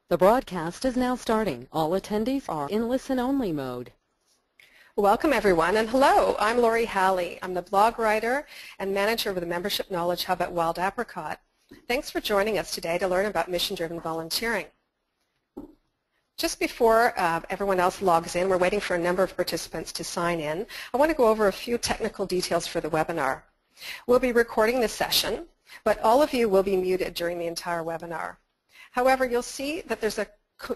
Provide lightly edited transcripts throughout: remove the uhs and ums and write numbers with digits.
The broadcast is now starting. All attendees are in listen-only mode. Welcome everyone, and hello, I'm Lori Halley. I'm the blog writer and manager of the Membership Knowledge Hub at Wild Apricot. Thanks for joining us today to learn about mission-driven volunteering. Just before everyone else logs in, we're waiting for a number of participants to sign in. I want to go over a few technical details for the webinar. We'll be recording this session, but all of you will be muted during the entire webinar. However, you'll see that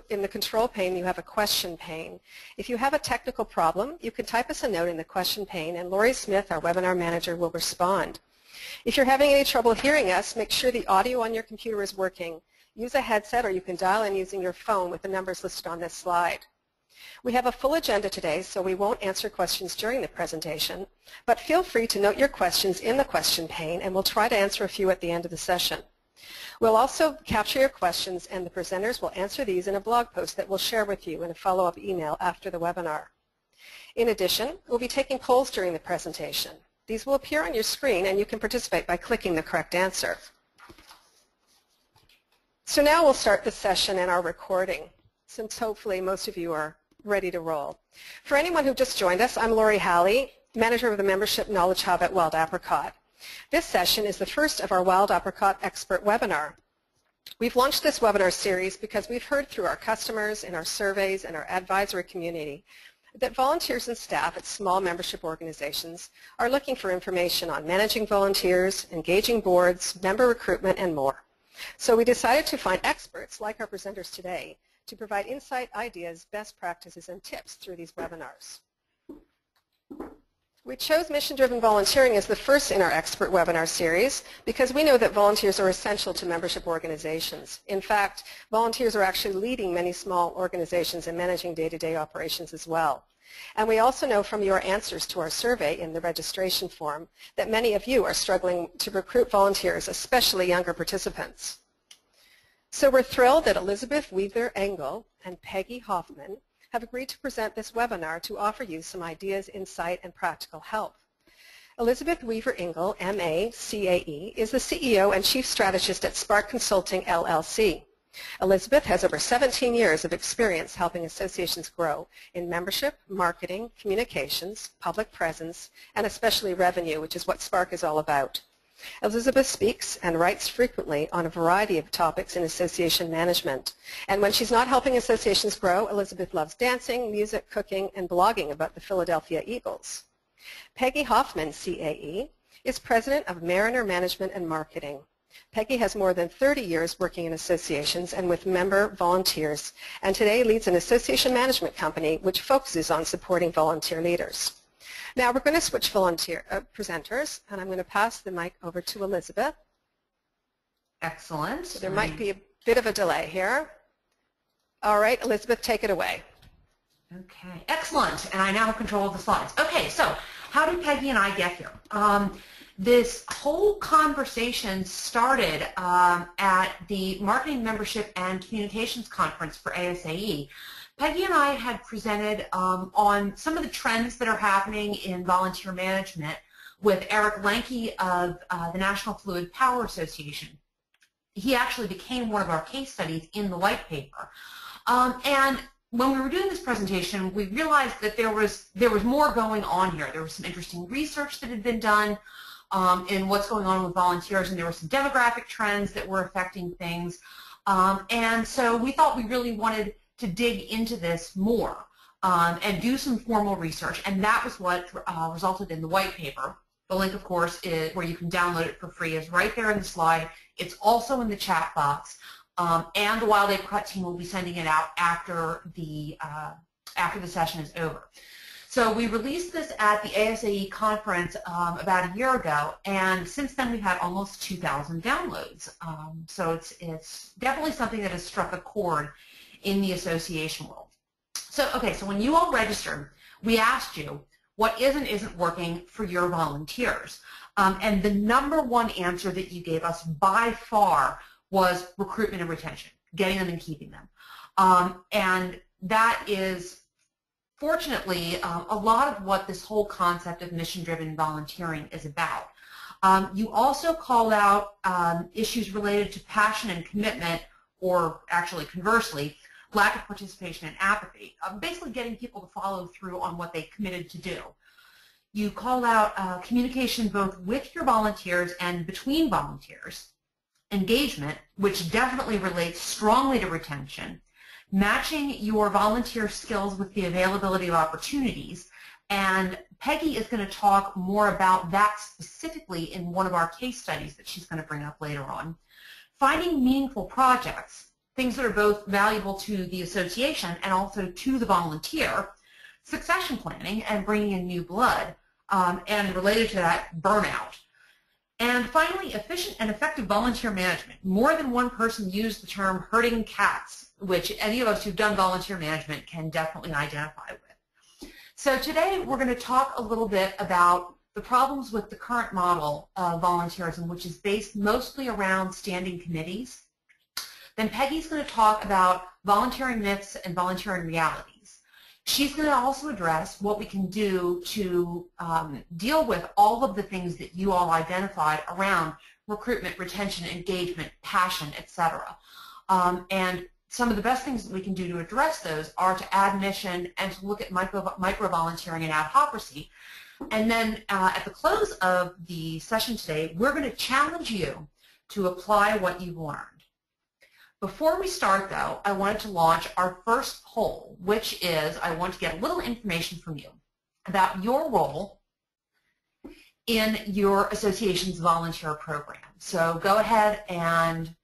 in the control pane you have a question pane. If you have a technical problem, you can type us a note in the question pane and Lori Smith, our webinar manager, will respond. If you're having any trouble hearing us, make sure the audio on your computer is working. Use a headset or you can dial in using your phone with the numbers listed on this slide. We have a full agenda today, so we won't answer questions during the presentation, but feel free to note your questions in the question pane and we'll try to answer a few at the end of the session. We'll also capture your questions and the presenters will answer these in a blog post that we'll share with you in a follow-up email after the webinar. In addition, we'll be taking polls during the presentation. These will appear on your screen and you can participate by clicking the correct answer. So now we'll start the session and our recording, since hopefully most of you are ready to roll. For anyone who just joined us, I'm Lori Halley, manager of the Membership Knowledge Hub at Wild Apricot. This session is the first of our Wild Apricot Expert webinar. We've launched this webinar series because we've heard through our customers, in our surveys, and our advisory community that volunteers and staff at small membership organizations are looking for information on managing volunteers, engaging boards, member recruitment, and more. So we decided to find experts, like our presenters today, to provide insight, ideas, best practices, and tips through these webinars. We chose mission-driven volunteering as the first in our expert webinar series because we know that volunteers are essential to membership organizations. In fact, volunteers are actually leading many small organizations and managing day-to-day operations as well. And we also know from your answers to our survey in the registration form that many of you are struggling to recruit volunteers, especially younger participants. So we're thrilled that Elizabeth Weaver Engel and Peggy Hoffman have agreed to present this webinar to offer you some ideas, insight, and practical help. Elizabeth Weaver Engel, MA, CAE, is the CEO and Chief Strategist at Spark Consulting, LLC. Elizabeth has over 17 years of experience helping associations grow in membership, marketing, communications, public presence, and especially revenue, which is what Spark is all about. Elizabeth speaks and writes frequently on a variety of topics in association management. And when she's not helping associations grow, Elizabeth loves dancing, music, cooking, and blogging about the Philadelphia Eagles. Peggy Hoffman, CAE, is President of Mariner Management and Marketing. Peggy has more than 30 years working in associations and with member volunteers, and today leads an association management company which focuses on supporting volunteer leaders. Now we're going to switch presenters, and I'm going to pass the mic over to Elizabeth. Excellent. So there might be a bit of a delay here. All right, Elizabeth, take it away. Okay, excellent. And I now have control of the slides. Okay, so how did Peggy and I get here? This whole conversation started at the Marketing, Membership, and Communications Conference for ASAE. Peggy and I had presented on some of the trends that are happening in volunteer management with Eric Lenke of the National Fluid Power Association. He actually became one of our case studies in the white paper. And when we were doing this presentation, we realized that there was more going on here. There was some interesting research that had been done in what's going on with volunteers, and there were some demographic trends that were affecting things. And so we thought we really wanted to dig into this more and do some formal research, and that was what resulted in the white paper. The link, of course, is where you can download it for free, is right there in the slide. It's also in the chat box, and the Wild Apricot team will be sending it out after the session is over. So we released this at the ASAE conference about a year ago, and since then we've had almost 2,000 downloads. So it's definitely something that has struck a chord in the association world. So, okay, so when you all registered, we asked you what is and isn't working for your volunteers. And the #1 answer that you gave us by far was recruitment and retention, getting them and keeping them. And that is, fortunately, a lot of what this whole concept of mission-driven volunteering is about. You also called out issues related to passion and commitment or actually conversely, lack of participation and apathy, basically getting people to follow through on what they committed to do. You call out communication both with your volunteers and between volunteers, engagement, which definitely relates strongly to retention, matching your volunteer skills with the availability of opportunities, and Peggy is going to talk more about that specifically in one of our case studies that she's going to bring up later on. Finding meaningful projects, things that are both valuable to the association and also to the volunteer, succession planning and bringing in new blood, and related to that, burnout. And finally, efficient and effective volunteer management. More than one person used the term herding cats, which any of us who've done volunteer management can definitely identify with. So today we're going to talk a little bit about the problems with the current model of volunteerism, which is based mostly around standing committees. Then Peggy's going to talk about volunteering myths and volunteering realities. She's going to also address what we can do to deal with all of the things that you all identified around recruitment, retention, engagement, passion, etc. And some of the best things that we can do to address those are to add mission and to look at micro-volunteering and adhocracy. And then at the close of the session today, we're going to challenge you to apply what you've learned. Before we start, though, I wanted to launch our first poll, which is I want to get a little information from you about your role in your association's volunteer program. So go ahead and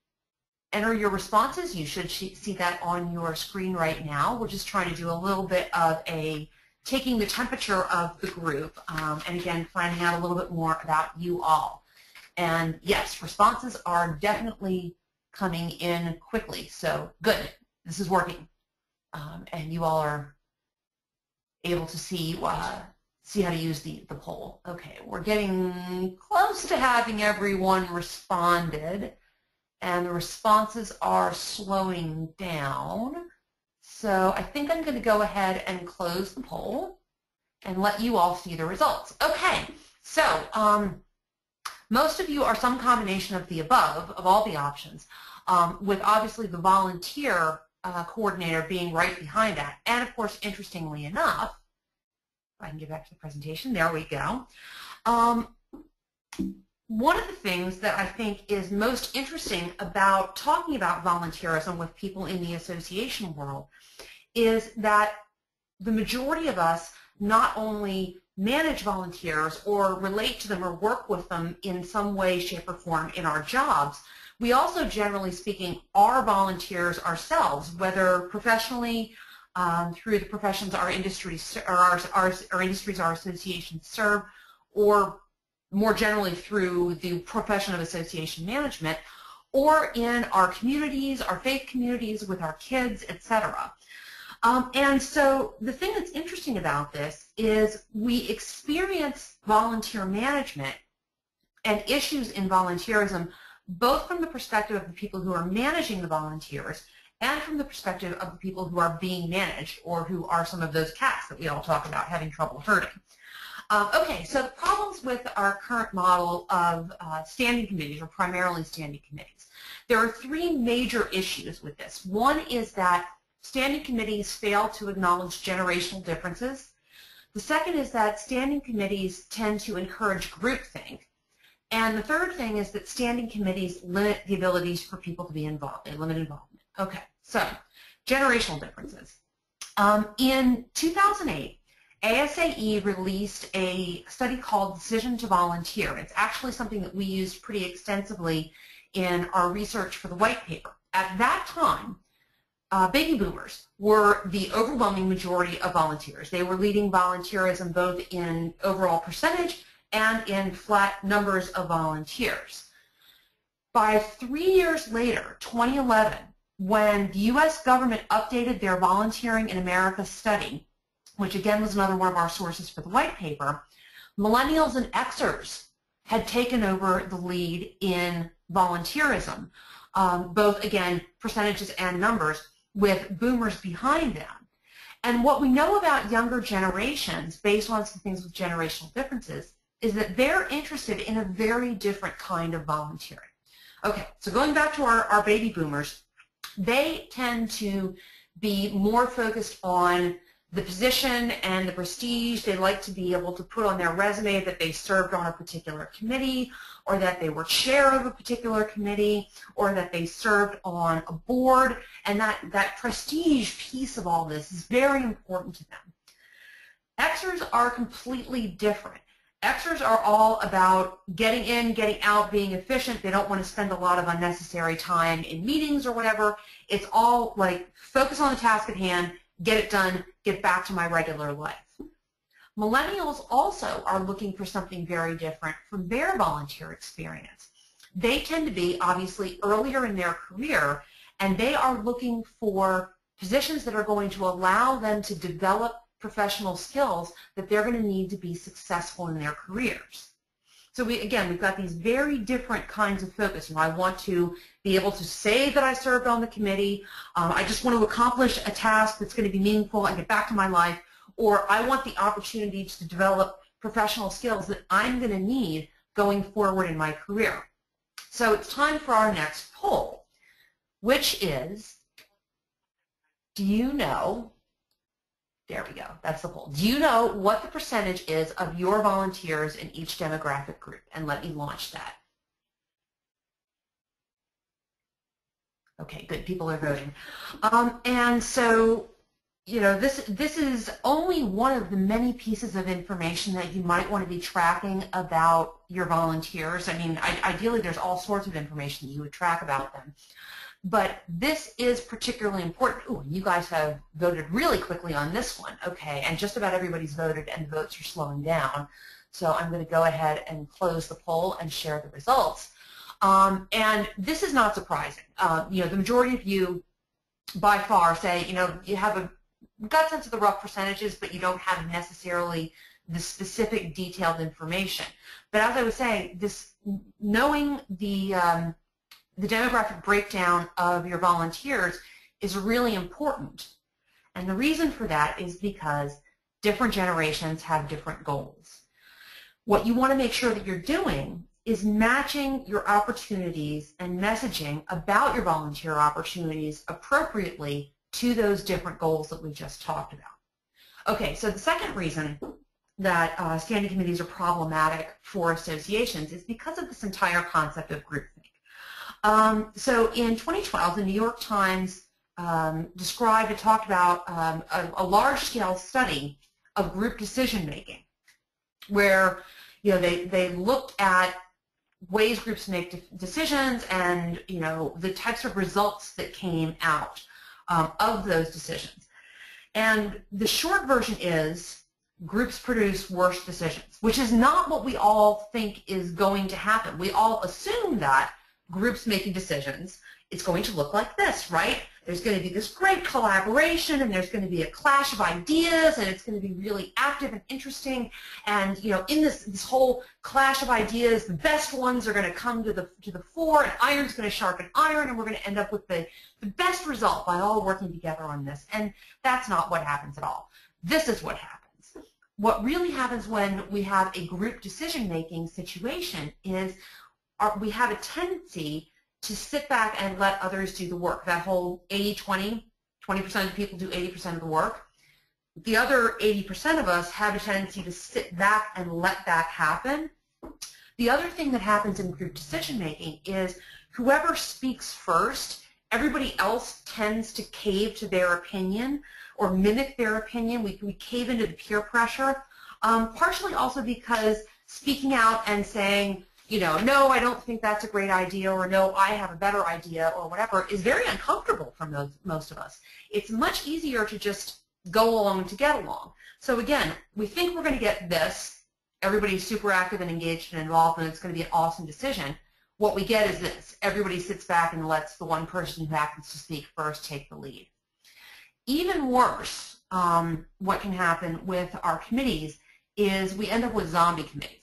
enter your responses. You should see that on your screen right now. We're just trying to do a little bit of a taking the temperature of the group, and again, finding out a little bit more about you all. And yes, responses are definitely coming in quickly, so good. This is working, and you all are able to see how to use the poll. Okay, we're getting close to having everyone responded, and the responses are slowing down. So I think I'm going to go ahead and close the poll and let you all see the results. Okay, so most of you are some combination of the above, of all the options, with obviously the volunteer coordinator being right behind that. And of course, interestingly enough, if I can get back to the presentation, there we go. One of the things that I think is most interesting about talking about volunteerism with people in the association world is that the majority of us not only manage volunteers or relate to them or work with them in some way, shape, or form in our jobs, we also, generally speaking, are volunteers ourselves, whether professionally, through the professions our industries or our industries our associations serve, or more generally through the profession of association management, or in our communities, our faith communities, with our kids, etc. And so the thing that's interesting about this is we experience volunteer management and issues in volunteerism both from the perspective of the people who are managing the volunteers and from the perspective of the people who are being managed, or who are some of those cats that we all talk about having trouble herding. Okay, so the problems with our current model of standing committees, or primarily standing committees. There are three major issues with this. One is that standing committees fail to acknowledge generational differences. The second is that standing committees tend to encourage groupthink. And the third thing is that standing committees limit the abilities for people to be involved. They limit involvement. Okay, so generational differences. In 2008, ASAE released a study called Decision to Volunteer. It's actually something that we used pretty extensively in our research for the white paper. At that time, baby boomers were the overwhelming majority of volunteers. They were leading volunteerism both in overall percentage and in flat numbers of volunteers. By 3 years later, 2011, when the U.S. government updated their Volunteering in America study, which again was another one of our sources for the white paper, millennials and Xers had taken over the lead in volunteerism, both, again, percentages and numbers, with boomers behind them. And what we know about younger generations, based on some things with generational differences, is that they're interested in a very different kind of volunteering. Okay, so going back to our baby boomers, They tend to be more focused on the position and the prestige. They like to be able to put on their resume that they served on a particular committee, or that they were chair of a particular committee, or that they served on a board, and that prestige piece of all this is very important to them. Xers are completely different. Xers are all about getting in, getting out, being efficient. They don't want to spend a lot of unnecessary time in meetings or whatever. It's all like focus on the task at hand, get it done, get back to my regular life. Millennials also are looking for something very different from their volunteer experience. They tend to be obviously earlier in their career, and they are looking for positions that are going to allow them to develop professional skills that they're going to need to be successful in their careers. So we've got these very different kinds of focus. I want to be able to say that I served on the committee. I just want to accomplish a task that's going to be meaningful and get back to my life. Or I want the opportunity to develop professional skills that I'm going to need going forward in my career. So it's time for our next poll, which is, do you know, there we go, that's the poll. Do you know what the percentage is of your volunteers in each demographic group? And let me launch that. Okay, good, people are voting. And so, you know, this is only one of the many pieces of information that you might want to be tracking about your volunteers. I mean, ideally there's all sorts of information that you would track about them. But this is particularly important. Ooh, you guys have voted really quickly on this one. Okay, and just about everybody's voted and the votes are slowing down. So I'm going to go ahead and close the poll and share the results. And this is not surprising. You know, the majority of you by far say, you know, you have a gut sense of the rough percentages, but you don't have necessarily the specific detailed information. But as I was saying, this knowing the demographic breakdown of your volunteers is really important. And the reason for that is because different generations have different goals. What you want to make sure that you're doing is matching your opportunities and messaging about your volunteer opportunities appropriately to those different goals that we just talked about. Okay, so the second reason that standing committees are problematic for associations is because of this entire concept of groupthink. So in 2012, the New York Times described and talked about a large-scale study of group decision-making, where you know they looked at ways groups make decisions and you know the types of results that came out of those decisions. And the short version is groups produce worse decisions, which is not what we all think is going to happen. We all assume that groups making decisions, it's going to look like this, right? There's going to be this great collaboration, and there's going to be a clash of ideas, and it's going to be really active and interesting. And you know, in this whole clash of ideas, the best ones are going to come to the fore, and iron's going to sharpen iron, and we're going to end up with the best result by all working together on this. And that's not what happens at all. This is what happens. What really happens when we have a group decision-making situation is we have a tendency to sit back and let others do the work. That whole 80-20, 20% of people do 80% of the work. The other 80% of us have a tendency to sit back and let that happen. The other thing that happens in group decision-making is whoever speaks first, everybody else tends to cave to their opinion or mimic their opinion. We cave into the peer pressure, partially also because speaking out and saying, you know, no, I don't think that's a great idea, or no, I have a better idea, or whatever, is very uncomfortable for most of us. It's much easier to just go along to get along. So again, we think we're going to get this. Everybody's super active and engaged and involved, and it's going to be an awesome decision. What we get is this. Everybody sits back and lets the one person who happens to speak first take the lead. Even worse, what can happen with our committees is we end up with zombie committees.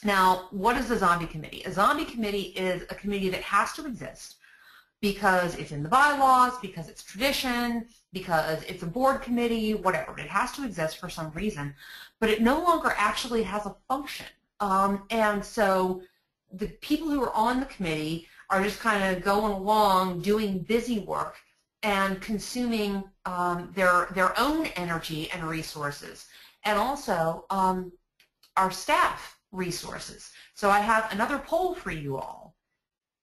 Now, what is a zombie committee? A zombie committee is a committee that has to exist because it's in the bylaws, because it's tradition, because it's a board committee, whatever. It has to exist for some reason, but it no longer actually has a function. And so the people who are on the committee are just kind of going along doing busy work and consuming their own energy and resources, and also our staff resources. So I have another poll for you all.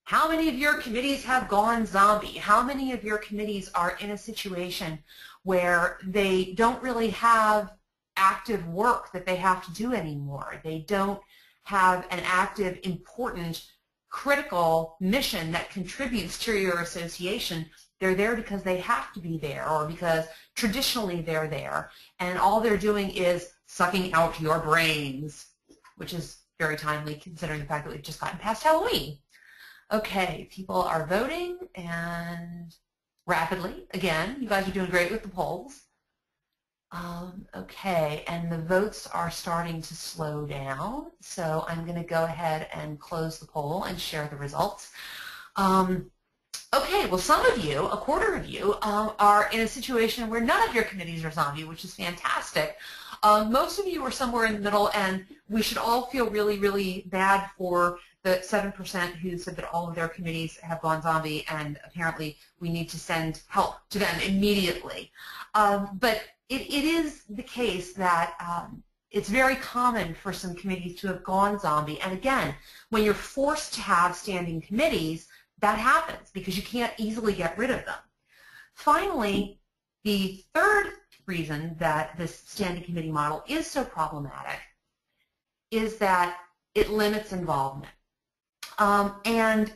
How many of your committees have gone zombie? How many of your committees are in a situation where they don't really have active work that they have to do anymore? They don't have an active, important, critical mission that contributes to your association. They're there because they have to be there, or because traditionally they're there, and all they're doing is sucking out your brains, which is very timely considering the fact that we've just gotten past Halloween. Okay, people are voting, and rapidly. Again, you guys are doing great with the polls. Okay, and the votes are starting to slow down, so I'm going to go ahead and close the poll and share the results. Okay, well, some of you, a quarter of you, are in a situation where none of your committees are zombie, which is fantastic. Most of you are somewhere in the middle, and we should all feel really, really bad for the 7% who said that all of their committees have gone zombie, and apparently we need to send help to them immediately. But it is the case that it's very common for some committees to have gone zombie. And again, when you're forced to have standing committees, that happens because you can't easily get rid of them. Finally, the third reason that this standing committee model is so problematic is that it limits involvement. And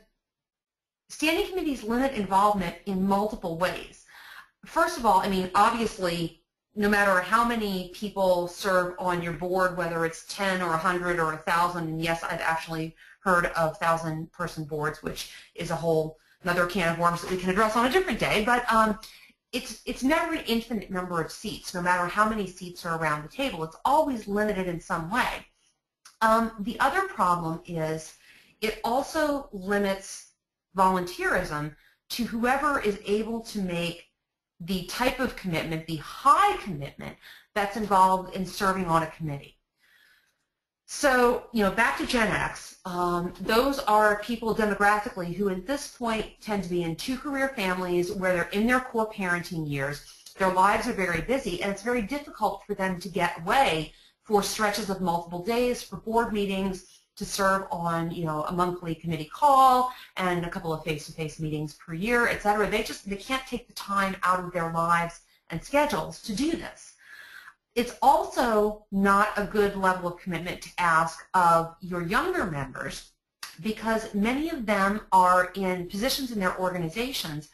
standing committees limit involvement in multiple ways. First of all, I mean, obviously, no matter how many people serve on your board, whether it's 10 or 100 or 1,000, and yes, I've actually heard of 1,000-person boards, which is a whole another can of worms that we can address on a different day, but it's never an infinite number of seats, no matter how many seats are around the table. It's always limited in some way. The other problem is it also limits volunteerism to whoever is able to make the type of commitment, the high commitment that's involved in serving on a committee. So, you know, back to Gen X, those are people demographically who at this point tend to be in two-career families where they're in their core parenting years. Their lives are very busy, and it's very difficult for them to get away for stretches of multiple days for board meetings, to serve on, you know, a monthly committee call and a couple of face-to-face meetings per year, et cetera. They can't take the time out of their lives and schedules to do this. It's also not a good level of commitment to ask of your younger members, because many of them are in positions in their organizations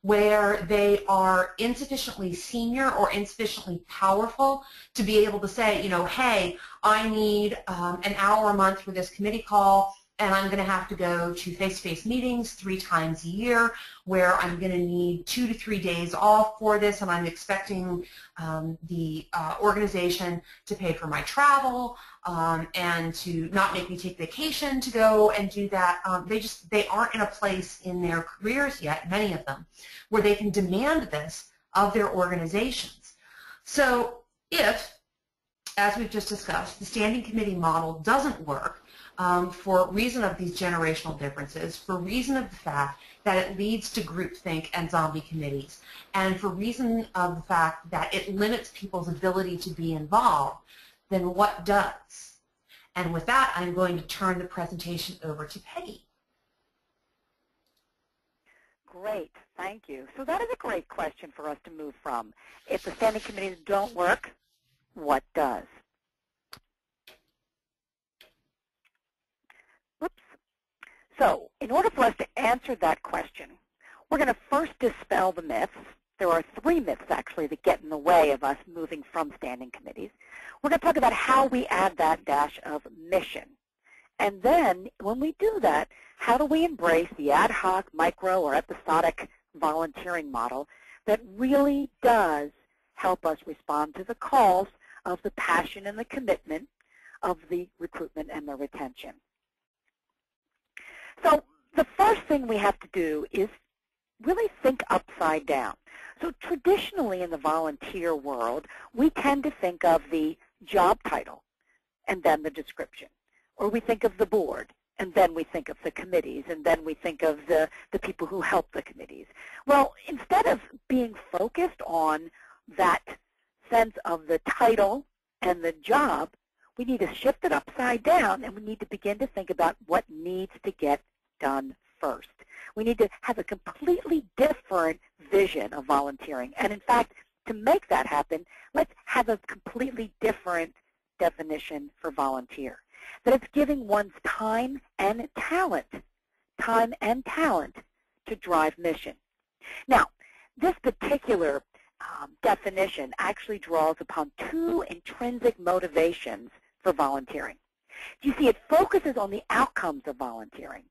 where they are insufficiently senior or insufficiently powerful to be able to say, you know, hey, I need an hour a month for this committee call, and I'm going to have to go to face-to-face meetings 3 times a year where I'm going to need 2 to 3 days off for this, and I'm expecting the organization to pay for my travel and to not make me take vacation to go and do that. They aren't in a place in their careers yet, many of them, where they can demand this of their organizations. So if, as we've just discussed, the standing committee model doesn't work, for reason of these generational differences, for reason of the fact that it leads to groupthink and zombie committees, and for reason of the fact that it limits people's ability to be involved, then what does? And with that, I'm going to turn the presentation over to Peggy. Great, thank you. So that is a great question for us to move from. If the standing committees don't work, what does? Whoops. So in order for us to answer that question, we're going to first dispel the myths. There are 3 myths, actually, that get in the way of us moving from standing committees. We're going to talk about how we add that dash of mission. And then, when we do that, how do we embrace the ad hoc, micro, or episodic volunteering model that really does help us respond to the calls of the passion and the commitment of the recruitment and the retention. So the first thing we have to do is really think upside down. So traditionally in the volunteer world, we tend to think of the job title and then the description. Or we think of the board And then we think of the committees, and then we think of the people who help the committees. Well, instead of being focused on that sense of the title and the job, we need to shift it upside down, and we need to begin to think about what needs to get done first. We need to have a completely different vision of volunteering. And in fact, to make that happen, let's have a completely different definition for volunteer. That it's giving one's time and talent to drive mission. Now, this particular definition actually draws upon two intrinsic motivations for volunteering. You see, it focuses on the outcomes of volunteering,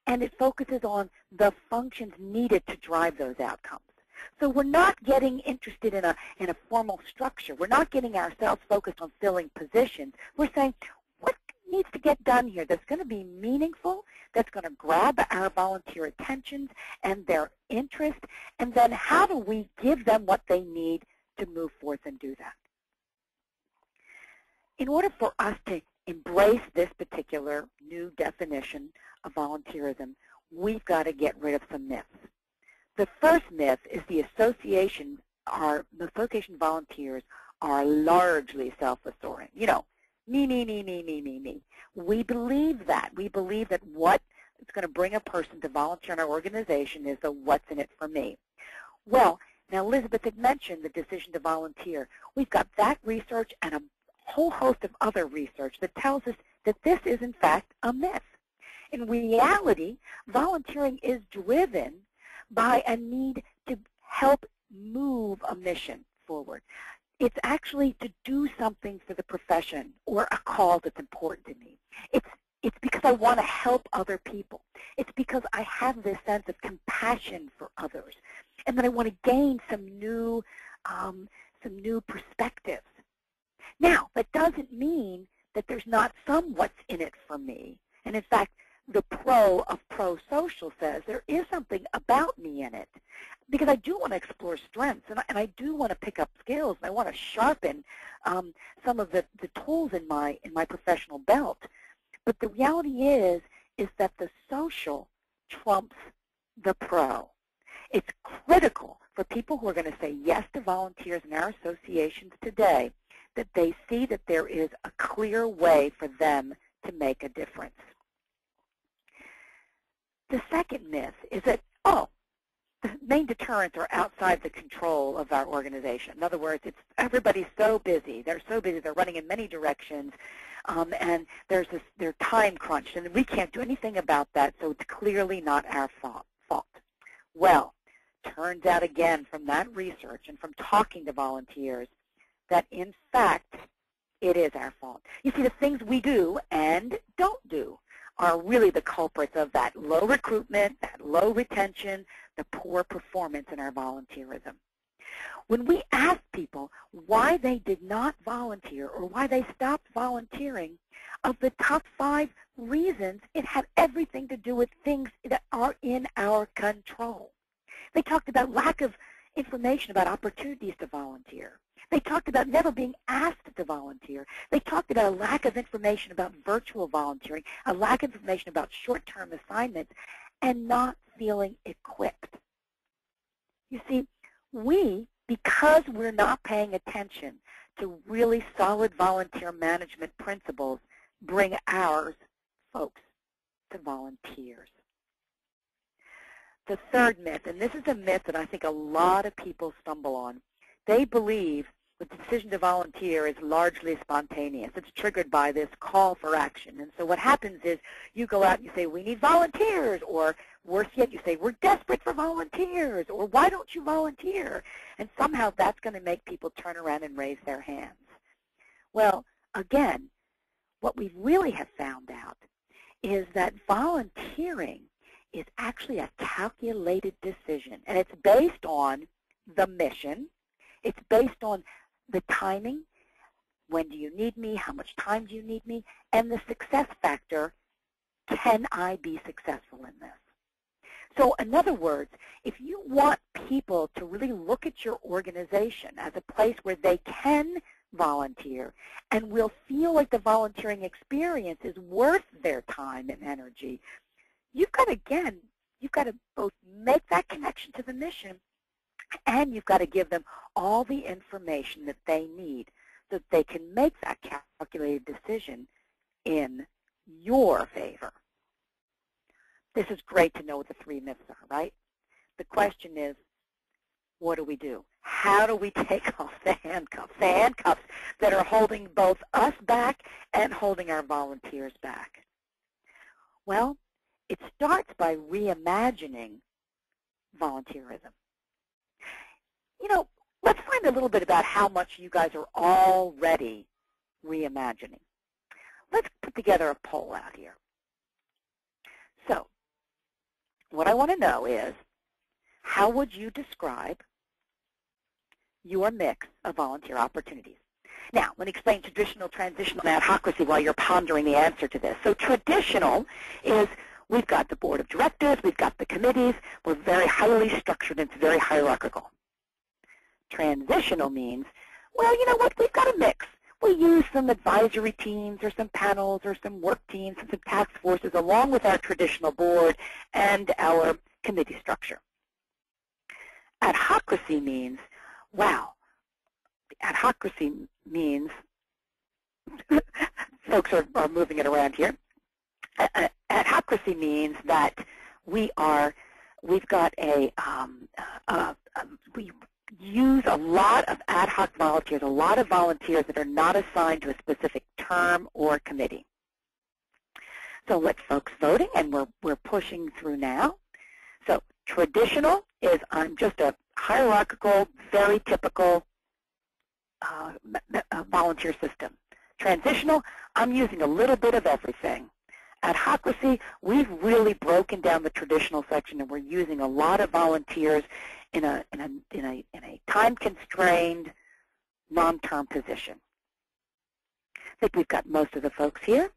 and it focuses on the functions needed to drive those outcomes. So we're not getting interested in a formal structure. We're not getting ourselves focused on filling positions. We're saying, what needs to get done here that's going to be meaningful, that's going to grab our volunteer attentions and their interest, and then how do we give them what they need to move forth and do that? In order for us to embrace this particular new definition of volunteerism, we've got to get rid of some myths. The first myth is the association volunteers are largely self-authoritative. You know, me, me, me, me, me, me, me. We believe that. We believe that what is going to bring a person to volunteer in our organization is the what's in it for me. Well, now Elizabeth had mentioned the decision to volunteer. We've got that research and a whole host of other research that tells us that this is, in fact, a myth. In reality, volunteering is driven by a need to help move a mission forward. It's actually to do something for the profession or a cause that's important to me. It's because I want to help other people. It's because I have this sense of compassion for others, and that I want to gain some new perspectives. Now, that doesn't mean that there's not some what's in it for me. And in fact, the pro of pro-social says there is something about me in it, because I do want to explore strengths, and I do want to pick up skills, and I want to sharpen some of the tools in my professional belt. But the reality is that the social trumps the pro. It's critical for people who are going to say yes to volunteers in our associations today that they see that there is a clear way for them to make a difference. The second myth is that, the main deterrents are outside the control of our organization. In other words, everybody's so busy. They're so busy. They're running in many directions, and they're time crunched, and we can't do anything about that, so it's clearly not our fault. Well, turns out again from that research and from talking to volunteers that, in fact, it is our fault. You see, the things we do and don't do are really the culprits of that low recruitment, that low retention, the poor performance in our volunteerism. When we ask people why they did not volunteer or why they stopped volunteering, of the top 5 reasons, it had everything to do with things that are in our control. They talked about lack of information about opportunities to volunteer. They talked about never being asked to volunteer. They talked about a lack of information about virtual volunteering, a lack of information about short-term assignments, and not feeling equipped. You see, because we're not paying attention to really solid volunteer management principles, bring our folks to volunteers. The third myth, and this is a myth that I think a lot of people stumble on, they believe the decision to volunteer is largely spontaneous. It's triggered by this call for action. And so what happens is you go out and you say, we need volunteers, or worse yet, you say, we're desperate for volunteers, or why don't you volunteer? And somehow that's going to make people turn around and raise their hands. Well, again, what we really have found out is that volunteering is actually a calculated decision, and it's based on the mission. It's based on the timing, when do you need me, how much time do you need me, and the success factor, can I be successful in this? So in other words, if you want people to really look at your organization as a place where they can volunteer and will feel like the volunteering experience is worth their time and energy, you've got to both make that connection to the mission, and you've got to give them all the information that they need so that they can make that calculated decision in your favor. This is great to know what the 3 myths are, right? The question is, what do we do? How do we take off the handcuffs that are holding both us back and holding our volunteers back? Well, it starts by reimagining volunteerism. You know, let's find a little bit about how much you guys are already reimagining. Let's put together a poll out here. So, what I want to know is, how would you describe your mix of volunteer opportunities? Now, let me explain traditional, transitional, and adhocracy while you're pondering the answer to this. So traditional is we've got the board of directors, we've got the committees, we're very highly structured, and it's very hierarchical. Transitional means, well, you know what, we've got a mix. We use some advisory teams or some panels or some work teams and some task forces along with our traditional board and our committee structure. Adhocracy means, wow, adhocracy means, folks are moving it around here. Adhocracy means that we've got we use a lot of ad hoc volunteers, a lot of volunteers that are not assigned to a specific term or committee. So let's folks voting, and we're pushing through now. So traditional is I'm just a hierarchical, very typical volunteer system. Transitional, I'm using a little bit of everything. Adhocracy, we've really broken down the traditional section, and we're using a lot of volunteers in a time-constrained, non-term position. I think we've got most of the folks here,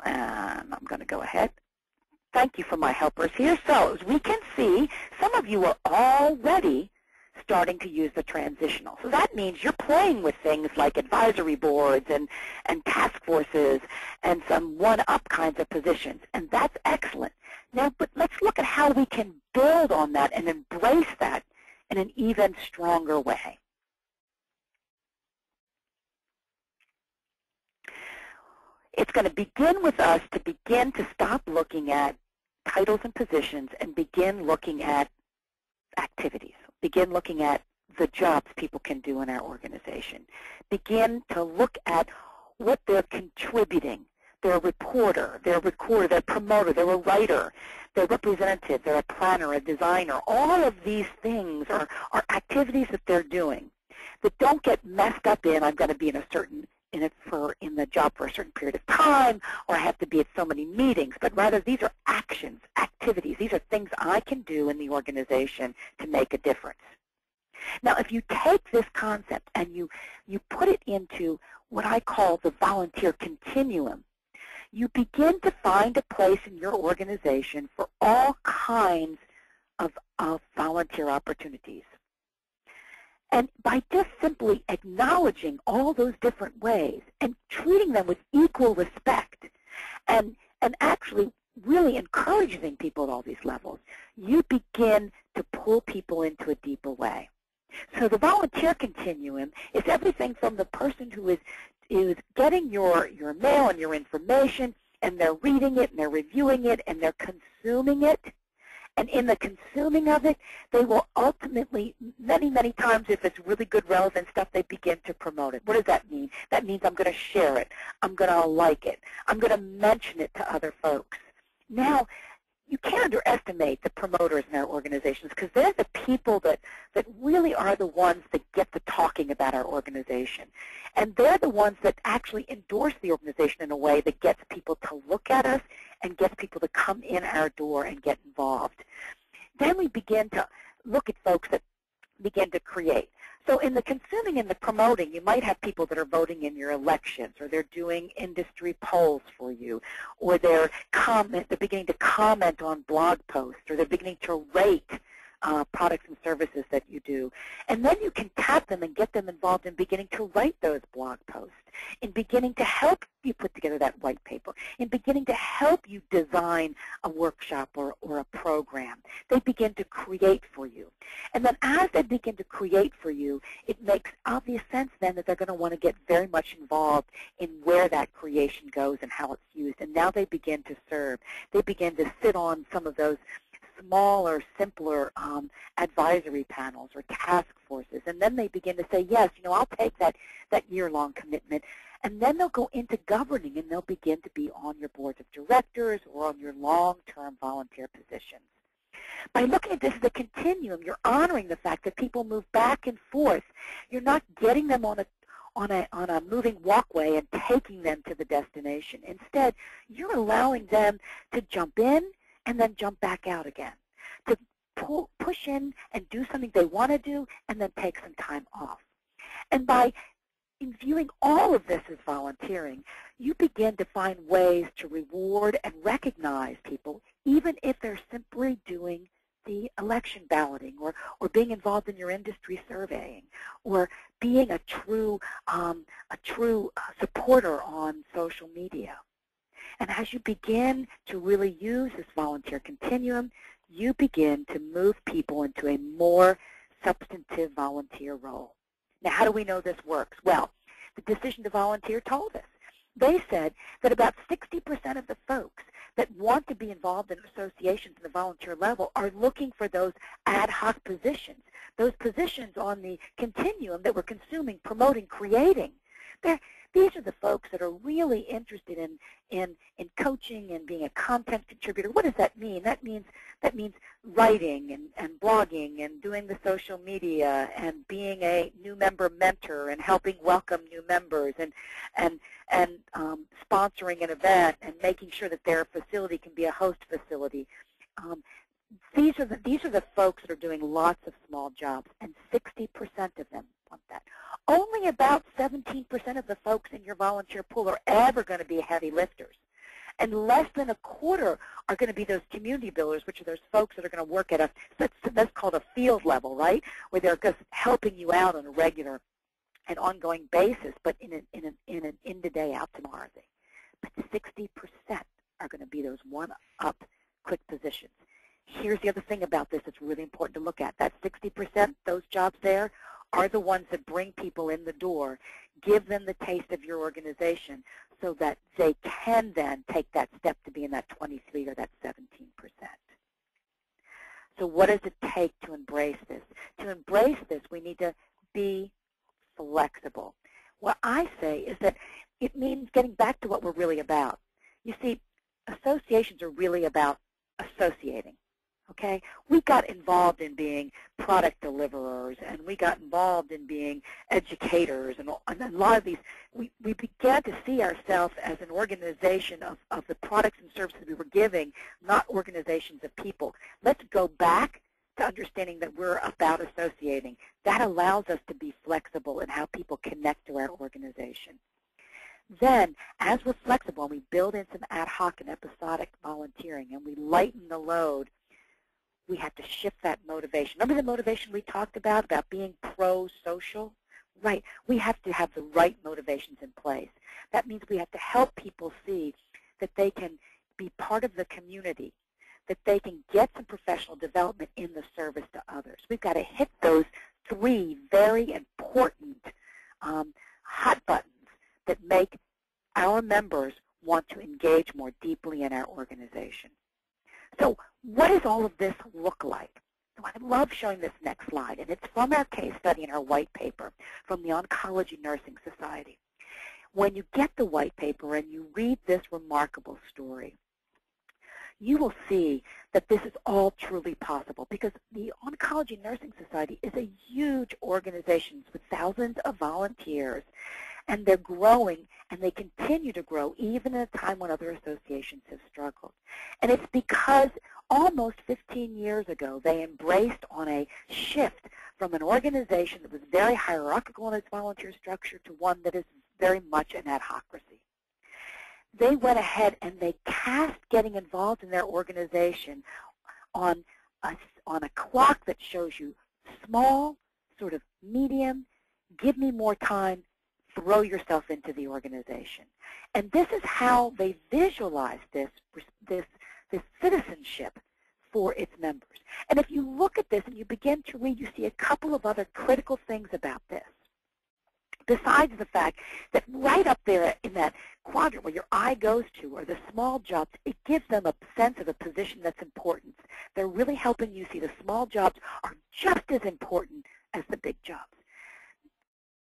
and I'm going to go ahead. Thank you for my helpers here. So as we can see, some of you are already starting to use the transitional. So that means you're playing with things like advisory boards and task forces and some one-up kinds of positions, and that's excellent. Now, but let's look at how we can build on that and embrace that in an even stronger way. It's going to begin with us to begin to stop looking at titles and positions and begin looking at activities. Begin looking at the jobs people can do in our organization. Begin to look at what they're contributing. They're a reporter, they're a recorder, they're a promoter, they're a writer, they're a representative, they're a planner, a designer. All of these things are activities that they're doing that don't get messed up in, I'm going to be in the job for a certain period of time, or I have to be at so many meetings, but rather these are actions, activities. These are things I can do in the organization to make a difference. Now, if you take this concept and you put it into what I call the volunteer continuum, you begin to find a place in your organization for all kinds of volunteer opportunities. And by just simply acknowledging all those different ways and treating them with equal respect and actually really encouraging people at all these levels, you begin to pull people into a deeper way. So the volunteer continuum is everything from the person who is getting your mail and your information, and they're reading it, and they're reviewing it, and they're consuming it. And in the consuming of it, they will ultimately, many, many times, if it's really good, relevant stuff, they begin to promote it. What does that mean? That means I'm going to share it. I'm going to like it. I'm going to mention it to other folks. Now, you can't underestimate the promoters in our organizations, because they're the people that really are the ones that get the talking about our organization. And they're the ones that actually endorse the organization in a way that gets people to look at us and gets people to come in our door and get involved. Then we begin to look at folks that begin to create. So in the consuming and the promoting, you might have people that are voting in your elections, or they're doing industry polls for you, or they're beginning to comment on blog posts, or they're beginning to rate products and services that you do. And then you can tap them and get them involved in beginning to write those blog posts, in beginning to help you put together that white paper, in beginning to help you design a workshop or a program. They begin to create for you. And then as they begin to create for you, it makes obvious sense then that they're going to want to get very much involved in where that creation goes and how it's used. And now they begin to serve. They begin to sit on some of those smaller, simpler advisory panels or task forces. And then they begin to say, yes, I'll take that year-long commitment. And then they'll go into governing, and they'll begin to be on your boards of directors or on your long-term volunteer positions. By looking at this as a continuum, you're honoring the fact that people move back and forth. You're not getting them on a moving walkway and taking them to the destination. Instead, you're allowing them to jump in and then jump back out again, to push in and do something they want to do and then take some time off. And by viewing all of this as volunteering, you begin to find ways to reward and recognize people, even if they're simply doing the election balloting or being involved in your industry surveying or being a true supporter on social media. And as you begin to really use this volunteer continuum, you begin to move people into a more substantive volunteer role. Now, how do we know this works? Well, the Decision to Volunteer told us. They said that about 60% of the folks that want to be involved in associations at the volunteer level are looking for those ad hoc positions, those positions on the continuum that we're consuming, promoting, creating. These are the folks that are really interested in coaching and being a content contributor. What does that mean? That means writing and blogging and doing the social media and being a new member mentor and helping welcome new members and sponsoring an event and making sure that their facility can be a host facility. These are the folks that are doing lots of small jobs, and 60% of them want that. Only about 17% of the folks in your volunteer pool are ever going to be heavy lifters. And less than a quarter are going to be those community builders, which are those folks that are going to work at that's called a field level, right? Where they're just helping you out on a regular and ongoing basis, but in an in-to-day, out-tomorrow thing. But 60% are going to be those one-up quick positions. Here's the other thing about this that's really important to look at. That 60%, those jobs there, are the ones that bring people in the door, give them the taste of your organization so that they can then take that step to be in that 23 or that 17%. So what does it take to embrace this? To embrace this, we need to be flexible. What I say is that it means getting back to what we're really about. You see, associations are really about associating. Okay, we got involved in being product deliverers, and we got involved in being educators, and a lot of these, we began to see ourselves as an organization of the products and services we were giving, not organizations of people. Let's go back to understanding that we're about associating. That allows us to be flexible in how people connect to our organization. Then, as we're flexible and we build in some ad hoc and episodic volunteering and we lighten the load, we have to shift that motivation. Remember the motivation we talked about being pro-social? Right. We have to have the right motivations in place. That means we have to help people see that they can be part of the community, that they can get some professional development in the service to others. We've got to hit those three very important hot buttons that make our members want to engage more deeply in our organization. So what does all of this look like? So I love showing this next slide, and it's from our case study in our white paper from the Oncology Nursing Society. When you get the white paper and you read this remarkable story, you will see that this is all truly possible because the Oncology Nursing Society is a huge organization with thousands of volunteers, and they're growing, and they continue to grow even at a time when other associations have struggled. And it's because almost 15 years ago, they embraced on a shift from an organization that was very hierarchical in its volunteer structure to one that is very much an adhocracy. They went ahead and they cast getting involved in their organization on on a clock that shows you small, sort of medium, give me more time, throw yourself into the organization. And this is how they visualize this citizenship for its members. And if you look at this and you begin to read, you see a couple of other critical things about this. Besides the fact that right up there in that quadrant where your eye goes to are the small jobs, it gives them a sense of a position that's important. They're really helping you see the small jobs are just as important as the big jobs.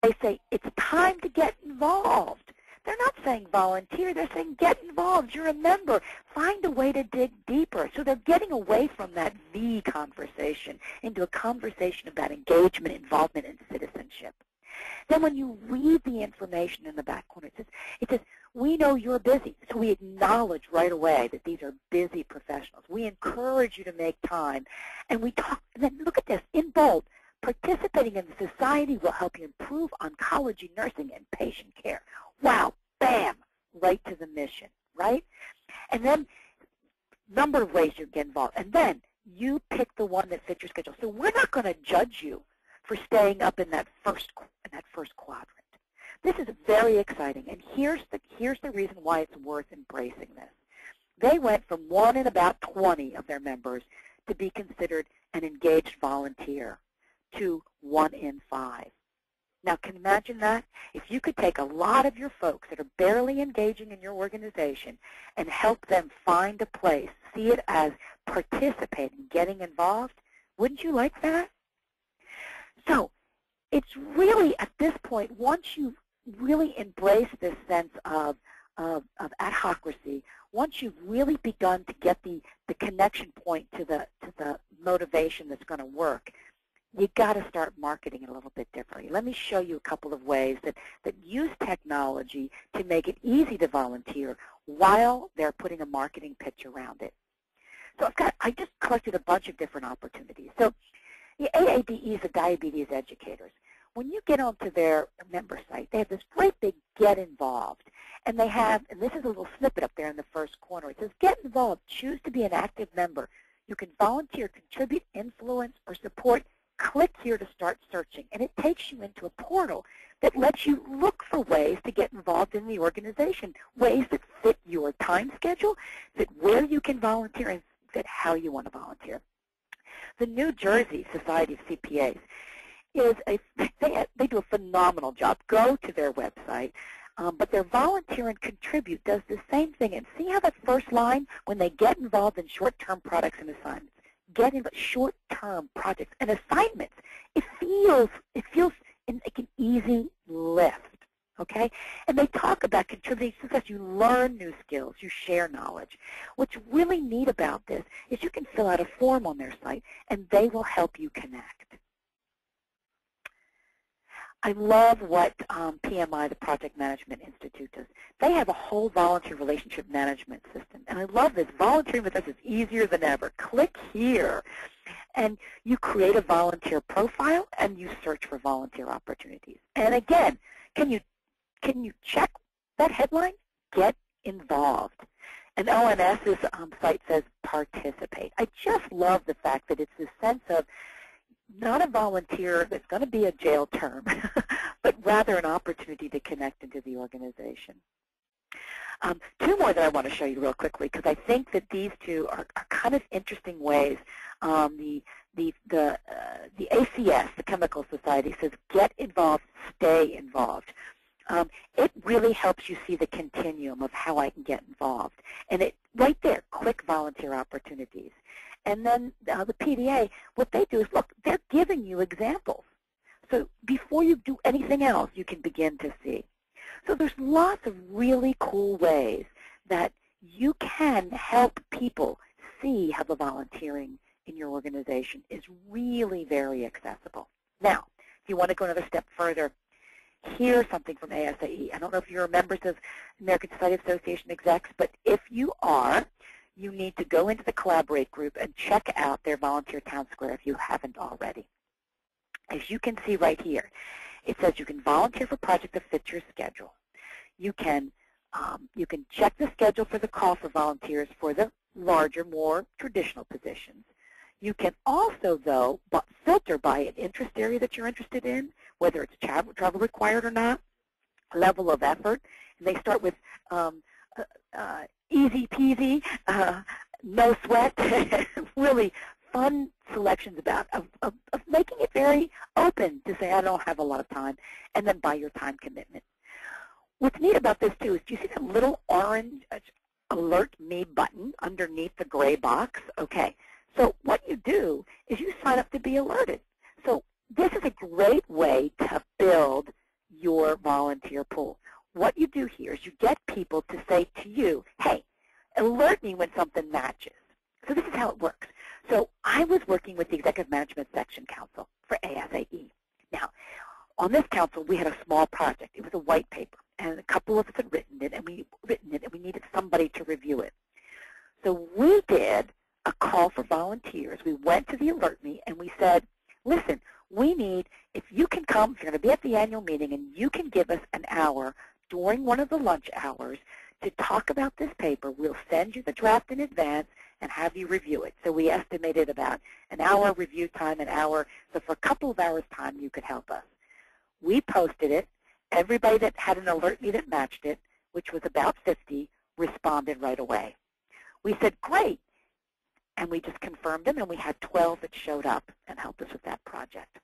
They say it's time to get involved. They're not saying volunteer. They're saying get involved. You're a member. Find a way to dig deeper. So they're getting away from that V conversation into a conversation about engagement, involvement, and citizenship. Then when you read the information in the back corner, it says, we know you're busy, so we acknowledge right away that these are busy professionals. We encourage you to make time. And we talk, and then look at this, in bold, participating in the society will help you improve oncology, nursing, and patient care. Wow, bam, right to the mission, right? And then number of ways you get involved. And then you pick the one that fits your schedule. So we're not going to judge you for staying up in that first quadrant. This is very exciting, and here's the reason why it's worth embracing this. They went from 1 in about 20 of their members to be considered an engaged volunteer to 1 in 5. Now, can you imagine that? If you could take a lot of your folks that are barely engaging in your organization and help them find a place, see it as participating, getting involved, wouldn't you like that? So it's really, at this point, once you've really embraced this sense of adhocracy, once you've really begun to get the connection point to the motivation that's going to work, you've got to start marketing it a little bit differently. Let me show you a couple of ways that use technology to make it easy to volunteer while they're putting a marketing pitch around it. So I just collected a bunch of different opportunities. So the AADE is the Diabetes Educators. When you get onto their member site, they have this great big Get Involved. And they have, and this is a little snippet up there in the first corner. It says, Get Involved. Choose to be an active member. You can volunteer, contribute, influence, or support. Click here to start searching. And it takes you into a portal that lets you look for ways to get involved in the organization, ways that fit your time schedule, fit where you can volunteer, and fit how you want to volunteer. The New Jersey Society of CPAs they do a phenomenal job. Go to their website, but their Volunteer and Contribute does the same thing. And see how that first line, when they get involved in short-term products and assignments, get involved short-term projects and assignments. It feels like an easy lift. Okay? And they talk about contributing success. You learn new skills. You share knowledge. What's really neat about this is you can fill out a form on their site, and they will help you connect. I love what PMI, the Project Management Institute, does. They have a whole volunteer relationship management system. And I love this. Volunteering with us is easier than ever. Click here. And you create a volunteer profile, and you search for volunteer opportunities. And again, can you check that headline? Get involved. And ONS's site says participate. I just love the fact that it's this sense of not a volunteer that's going to be a jail term, but rather an opportunity to connect into the organization. Two more that I want to show you real quickly, because I think that these two are kind of interesting ways. The ACS, the Chemical Society, says get involved, stay involved. It really helps you see the continuum of how I can get involved. And it right there, click volunteer opportunities. And then the PDA, what they do is, look, they're giving you examples. So before you do anything else, you can begin to see. So there's lots of really cool ways that you can help people see how the volunteering in your organization is really very accessible. Now, if you want to go another step further, here's something from ASAE. I don't know if you're members of American Society of Association Execs, but if you are, you need to go into the Collaborate group and check out their Volunteer Town Square if you haven't already. As you can see right here, it says you can volunteer for a project that fits your schedule. You can check the schedule for the call for volunteers for the larger, more traditional positions. You can also, though, filter by an interest area that you're interested in, whether it's travel required or not, level of effort. And they start with easy peasy, no sweat, really fun selections of making it very open to say, I don't have a lot of time, and then by your time commitment. What's neat about this, too, is do you see that little orange Alert Me button underneath the gray box? Okay, so what you do is you sign up to be alerted. So this is a great way to build your volunteer pool. What you do here is you get people to say to you, hey, alert me when something matches. So this is how it works. So I was working with the Executive Management Section Council for ASAE. Now, on this council, we had a small project. It was a white paper, and a couple of us had written it, and we needed somebody to review it. So we did a call for volunteers. We went to the Alert Me, and we said, listen, we need, if you can come, if you're going to be at the annual meeting, and you can give us an hour during one of the lunch hours to talk about this paper, we'll send you the draft in advance and have you review it. So we estimated about an hour review time, an hour. So for a couple of hours' time, you could help us. We posted it. Everybody that had an Alert Me that matched it, which was about 50, responded right away. We said, great. And we just confirmed them, and we had 12 that showed up and helped us with that project.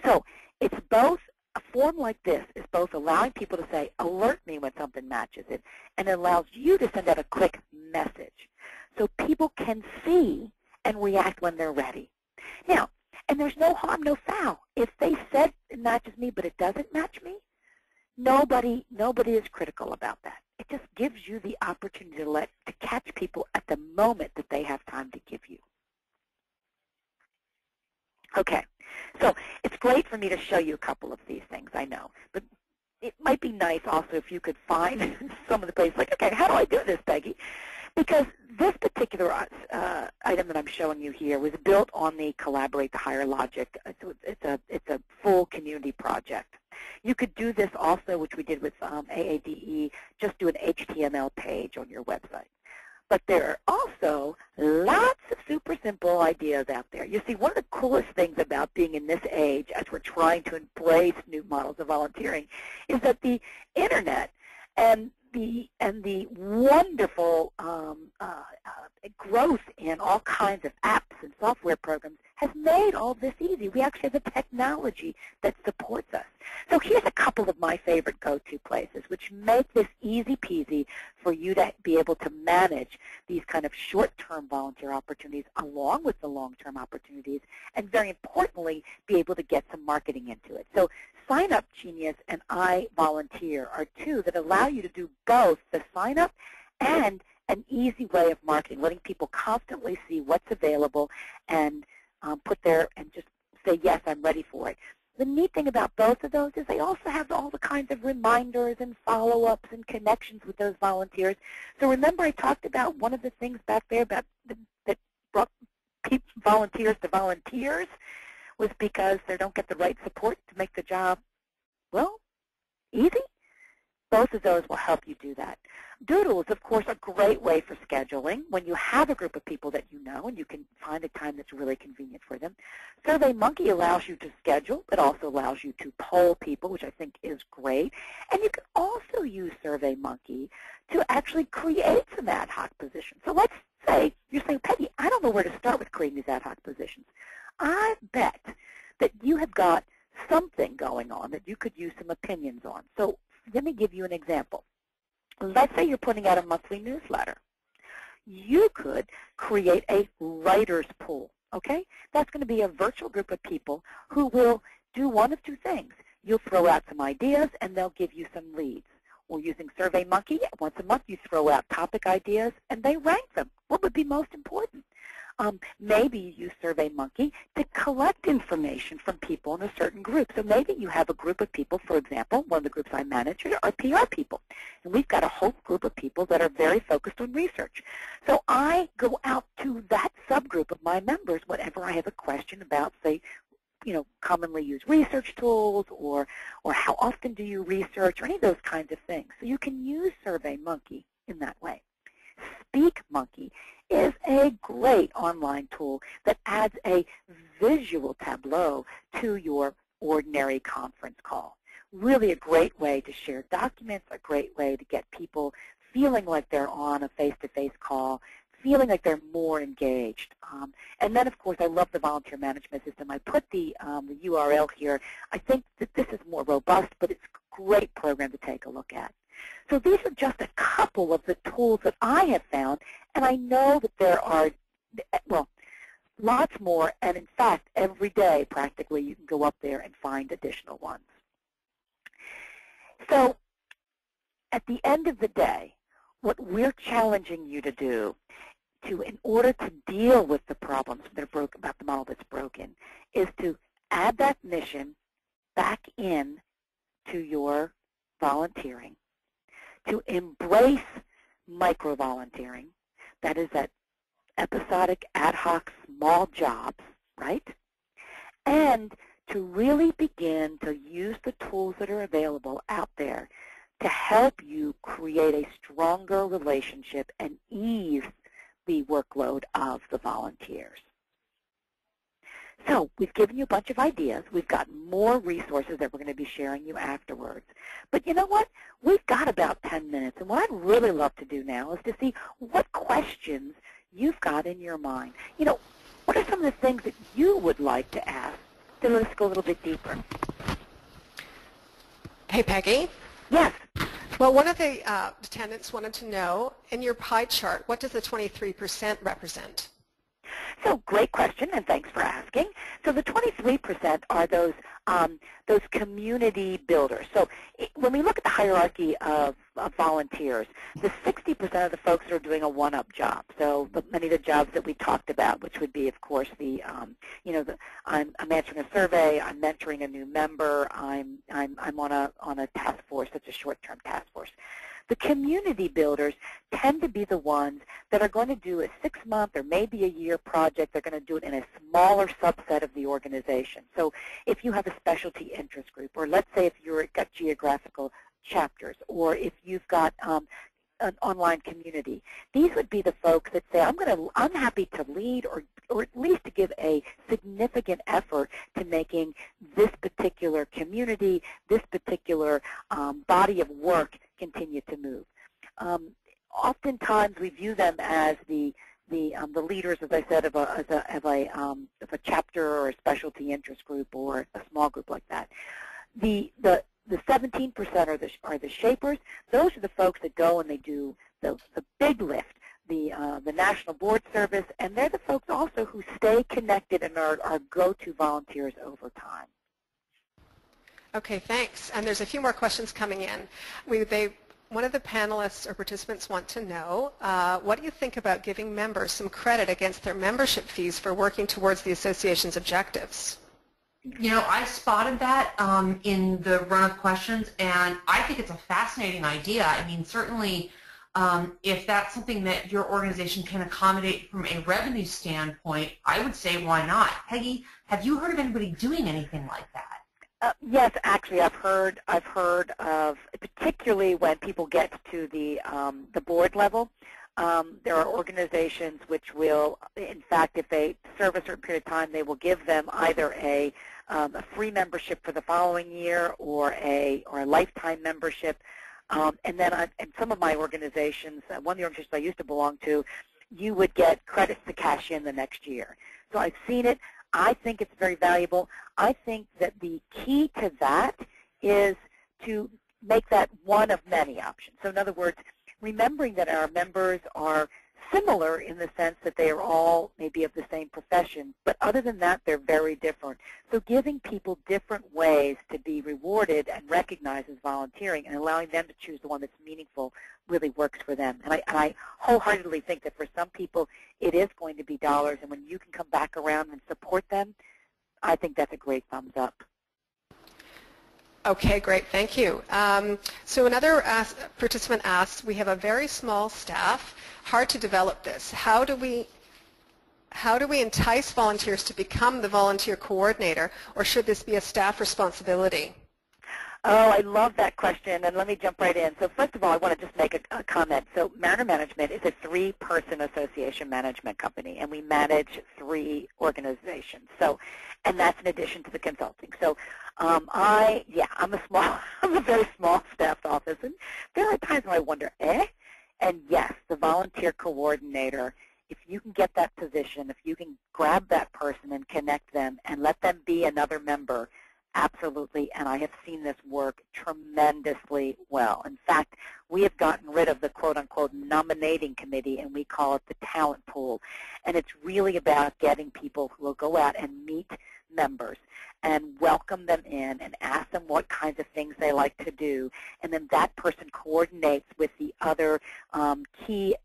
So it's both, a form like this is both allowing people to say, alert me when something matches it, and it allows you to send out a quick message so people can see and react when they're ready. Now, and there's no harm, no foul. If they said it matches me but it doesn't match me, nobody is critical about that. It just gives you the opportunity to catch people at the moment that they have time to give you. Okay, so it's great for me to show you a couple of these things, I know, but it might be nice also if you could find some of the places like, okay, how do I do this, Peggy? Because this particular item that I'm showing you here was built on the Collaborate to Hire logic. It's a full community project. You could do this also, which we did with AADE, just do an HTML page on your website. But there are also lots of super simple ideas out there. You see, one of the coolest things about being in this age, as we're trying to embrace new models of volunteering, is that the Internet and the wonderful growth in all kinds of apps and software programs has made all this easy. We actually have the technology that supports us. So here's a couple of my favorite go-to places which make this easy peasy for you to be able to manage these kind of short-term volunteer opportunities along with the long-term opportunities, and very importantly, be able to get some marketing into it. So Sign Up Genius and I Volunteer are two that allow you to do both the sign up and an easy way of marketing, letting people constantly see what's available and put there and just say, yes, I'm ready for it. The neat thing about both of those is they also have all the kinds of reminders and follow-ups and connections with those volunteers. So remember I talked about one of the things back there about that brought volunteers to volunteers was because they don't get the right support to make the job, well, easy? Both of those will help you do that. Doodle is, of course, a great way for scheduling when you have a group of people that you know and you can find a time that's really convenient for them. SurveyMonkey allows you to schedule. It also allows you to poll people, which I think is great. And you can also use SurveyMonkey to actually create some ad hoc positions. So let's say you're saying, Peggy, I don't know where to start with creating these ad hoc positions. I bet that you have got something going on that you could use some opinions on. So let me give you an example. Let's say you're putting out a monthly newsletter. You could create a writer's pool, okay? That's going to be a virtual group of people who will do one of two things. You'll throw out some ideas, and they'll give you some leads. Or using SurveyMonkey, once a month you throw out topic ideas, and they rank them. What would be most important? Maybe you use SurveyMonkey to collect information from people in a certain group. So maybe you have a group of people, for example, one of the groups I manage are PR people. And we've got a whole group of people that are very focused on research. So I go out to that subgroup of my members whenever I have a question about, say, commonly used research tools or how often do you research or any of those kinds of things. So you can use SurveyMonkey in that way. SpeakMonkey is a great online tool that adds a visual tableau to your ordinary conference call. Really a great way to share documents, a great way to get people feeling like they're on a face-to-face call, feeling like they're more engaged. And then, of course, I love the volunteer management system. I put the URL here. I think that this is more robust, but it's a great program to take a look at. So these are just a couple of the tools that I have found, and I know that there are, well, lots more, and in fact, every day, practically, you can go up there and find additional ones. So at the end of the day, what we're challenging you to do in order to deal with the problems that are broken about the model that's broken is to add that mission back in to your volunteering, to embrace micro-volunteering, that is that episodic, ad hoc, small jobs, right? And to really begin to use the tools that are available out there to help you create a stronger relationship and ease the workload of the volunteers. So we've given you a bunch of ideas. We've got more resources that we're going to be sharing you afterwards. But you know what? We've got about 10 minutes. And what I'd really love to do now is to see what questions you've got in your mind. You know, what are some of the things that you would like to ask? So let's go a little bit deeper. Hey, Peggy. Yes. Well, one of the attendants wanted to know, in your pie chart, what does the 23% represent? So great question, and thanks for asking. So the 23% are those community builders. So when we look at the hierarchy of volunteers, the 60% of the folks that are doing a one-up job. So many of the jobs that we talked about, which would be, of course, the I'm answering a survey, I'm mentoring a new member, I'm on a task force, such a short-term task force. The community builders tend to be the ones that are going to do a 6-month or maybe a year project. They're going to do it in a smaller subset of the organization. So if you have a specialty interest group, or let's say if you've got geographical chapters, or if you've got an online community, these would be the folks that say, I'm happy to lead or at least to give a significant effort to making this particular community, this particular body of work continue to move. Oftentimes we view them as the leaders, as I said, of a chapter or a specialty interest group or a small group like that. The 17% are the shapers. Those are the folks that go and they do the big lift, the National Board Service, and they're the folks also who stay connected and are go-to volunteers over time. Okay, thanks. And there's a few more questions coming in. One of the panelists or participants want to know, what do you think about giving members some credit against their membership fees for working towards the association's objectives? You know, I spotted that in the run of questions, and I think it's a fascinating idea. I mean, certainly if that's something that your organization can accommodate from a revenue standpoint, I would say why not. Peggy, have you heard of anybody doing anything like that? Yes, actually, I've heard of, particularly when people get to the board level. There are organizations which will, in fact, if they serve a certain period of time, they will give them either a free membership for the following year or a lifetime membership. And then in some of my organizations, one of the organizations I used to belong to, you would get credits to cash in the next year. So I've seen it. I think it's very valuable. I think that the key to that is to make that one of many options. So in other words, remembering that our members are similar in the sense that they are all maybe of the same profession, but other than that, they're very different. So giving people different ways to be rewarded and recognized as volunteering and allowing them to choose the one that's meaningful really works for them. And I wholeheartedly think that for some people, it is going to be dollars, and when you can come back around and support them, I think that's a great thumbs up. Okay, great. Thank you. So another participant asked, we have a very small staff, hard to develop this. How do we entice volunteers to become the volunteer coordinator, or should this be a staff responsibility? Oh, I love that question, and let me jump right in. So first of all, I want to just make a comment. So Mariner Management is a 3-person association management company, and we manage 3 organizations. So, and that's in addition to the consulting. So I'm a very small staffed office, and there are times when I wonder, And yes, the volunteer coordinator, if you can get that position, if you can grab that person and connect them and let them be another member, absolutely, and I have seen this work tremendously well. In fact, we have gotten rid of the quote-unquote nominating committee, and we call it the talent pool. And it's really about getting people who will go out and meet members and welcome them in and ask them what kinds of things they like to do. And then that person coordinates with the other key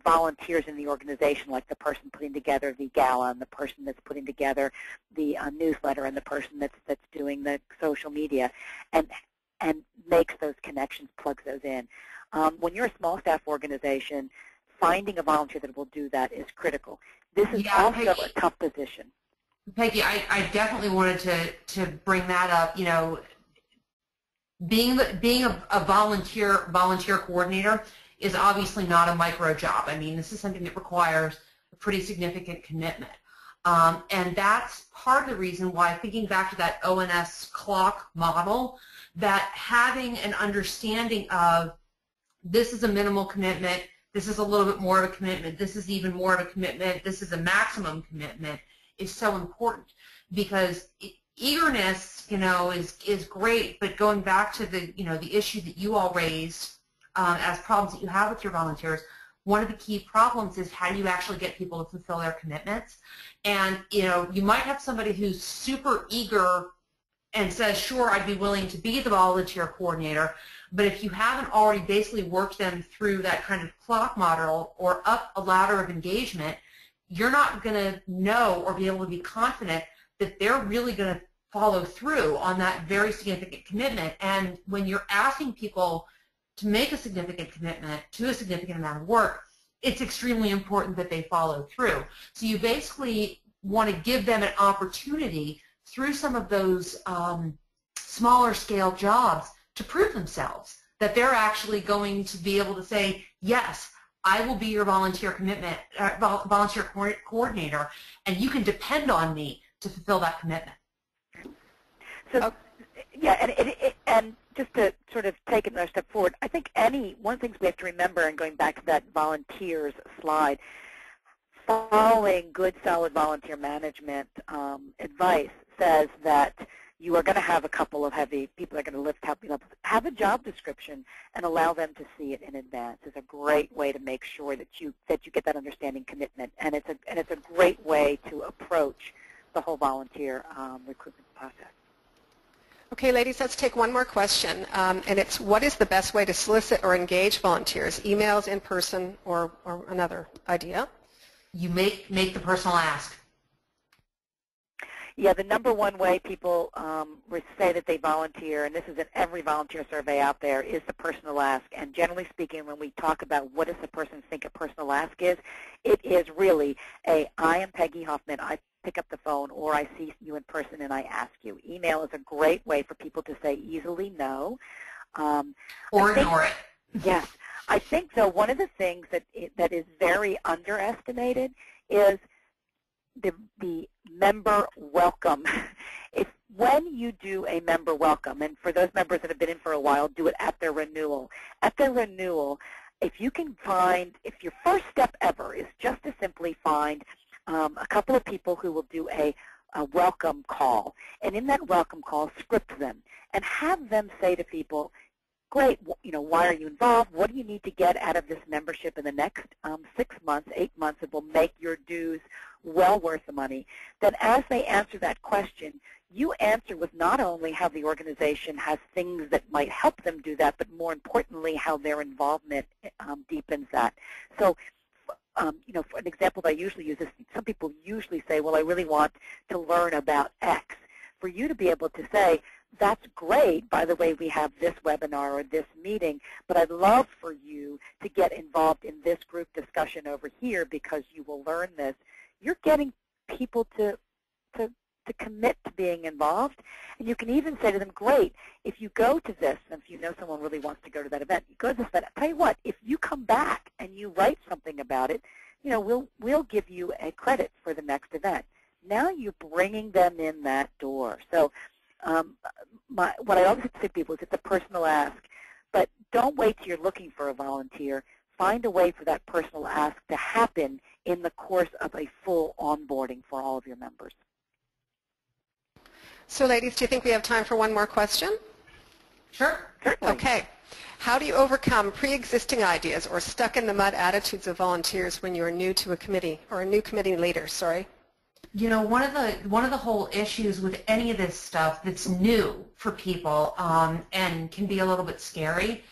volunteers in the organization, like the person putting together the gala and the person that's putting together the newsletter and the person that's doing the social media, and makes those connections, plugs those in. When you're a small staff organization, finding a volunteer that will do that is critical. This is also a tough position. Peggy, I definitely wanted to bring that up. You know, being a volunteer coordinator is obviously not a micro job. I mean, this is something that requires a pretty significant commitment. And that's part of the reason why, thinking back to that ONS clock model, that having an understanding of this is a minimal commitment, this is a little bit more of a commitment, this is even more of a commitment, this is a maximum commitment, is so important, because eagerness, you know, is great, but going back to the, you know, the issue that you all raised as problems that you have with your volunteers, one of the key problems is how do you actually get people to fulfill their commitments. And, you know, you might have somebody who's super eager and says, sure, I'd be willing to be the volunteer coordinator, but if you haven't already basically worked them through that kind of clock model or up a ladder of engagement, you're not going to know or be able to be confident that they're really going to follow through on that very significant commitment. And when you're asking people to make a significant commitment to a significant amount of work, it's extremely important that they follow through. So you basically want to give them an opportunity through some of those smaller scale jobs to prove themselves, that they're actually going to be able to say, yes, I will be your volunteer coordinator, and you can depend on me to fulfill that commitment. So, yeah, and just to sort of take another step forward, I think one of the things we have to remember, and going back to that volunteers slide, following good, solid volunteer management advice says that you are going to have a couple of heavy people that are going to lift heavy levels. Have a job description and allow them to see it in advance. Is a great way to make sure that you get that understanding commitment, and it's a great way to approach the whole volunteer recruitment process. Okay, ladies, let's take one more question, and it's what is the best way to solicit or engage volunteers? Emails, in person, or another idea? You make the personal ask. Yeah, the number one way people say that they volunteer, and this is in every volunteer survey out there, is the personal ask. And generally speaking, when we talk about what does the person think a personal ask is, it is really I am Peggy Hoffman, I pick up the phone, or I see you in person and I ask you. Email is a great way for people to say easily no. Or ignore it. Yes. I think, though, one of the things that is very underestimated is the member welcome. When you do a member welcome, and for those members that have been in for a while, do it at their renewal. At their renewal, if you can find, if your first step ever is just to simply find a couple of people who will do a welcome call, and in that welcome call, script them, and have them say to people, great, you know, why are you involved? What do you need to get out of this membership in the next 6 months, 8 months that will make your dues well worth the money? Then as they answer that question, you answer with not only how the organization has things that might help them do that, but more importantly, how their involvement deepens that. So, you know, for an example that I usually use is some people usually say, well, I really want to learn about X. For you to be able to say, that's great, by the way, we have this webinar or this meeting, but I'd love for you to get involved in this group discussion over here because you will learn this. You're getting people to to commit to being involved. And you can even say to them, great, if you go to this, and if you know someone really wants to go to that event, you go to this event. I'll tell you what, if you come back and you write something about it, you know, we'll give you a credit for the next event. Now you're bringing them in that door. So what I always say to people is it's a personal ask, but don't wait till you're looking for a volunteer. Find a way for that personal ask to happen in the course of a full onboarding for all of your members. So ladies, do you think we have time for one more question? Sure. Certainly. Okay. How do you overcome pre-existing ideas or stuck-in-the-mud attitudes of volunteers when you are new to a committee, or a new committee leader, sorry? You know, one of the whole issues with any of this stuff that's new for people and can be a little bit scary